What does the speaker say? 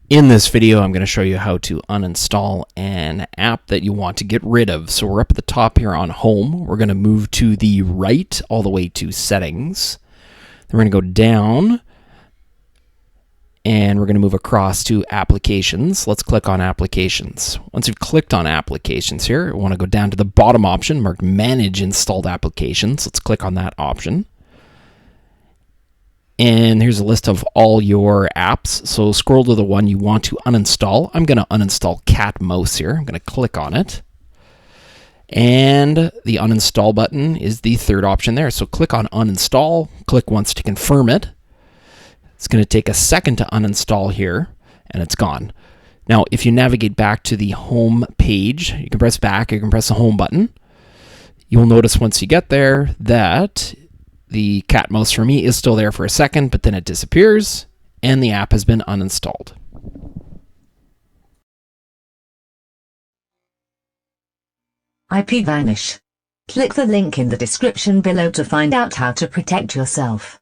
In this video, I'm going to show you how to uninstall an app that you want to get rid of. So we're up at the top here on Home. We're going to move to the right all the way to Settings. Then we're going to go down and we're going to move across to Applications. Let's click on Applications. Once you've clicked on Applications here, we want to go down to the bottom option marked Manage Installed Applications. Let's click on that option. And here's a list of all your apps. So scroll to the one you want to uninstall. I'm going to uninstall Cat Mouse here. I'm going to click on it. And the uninstall button is the third option there. So click on uninstall, click once to confirm it. It's going to take a second to uninstall here, and it's gone. Now, if you navigate back to the home page, you can press back, you can press the home button. You'll notice once you get there that the cat mouse for me is still there for a second, but then it disappears and the app has been uninstalled. IP vanish. Click the link in the description below to find out how to protect yourself.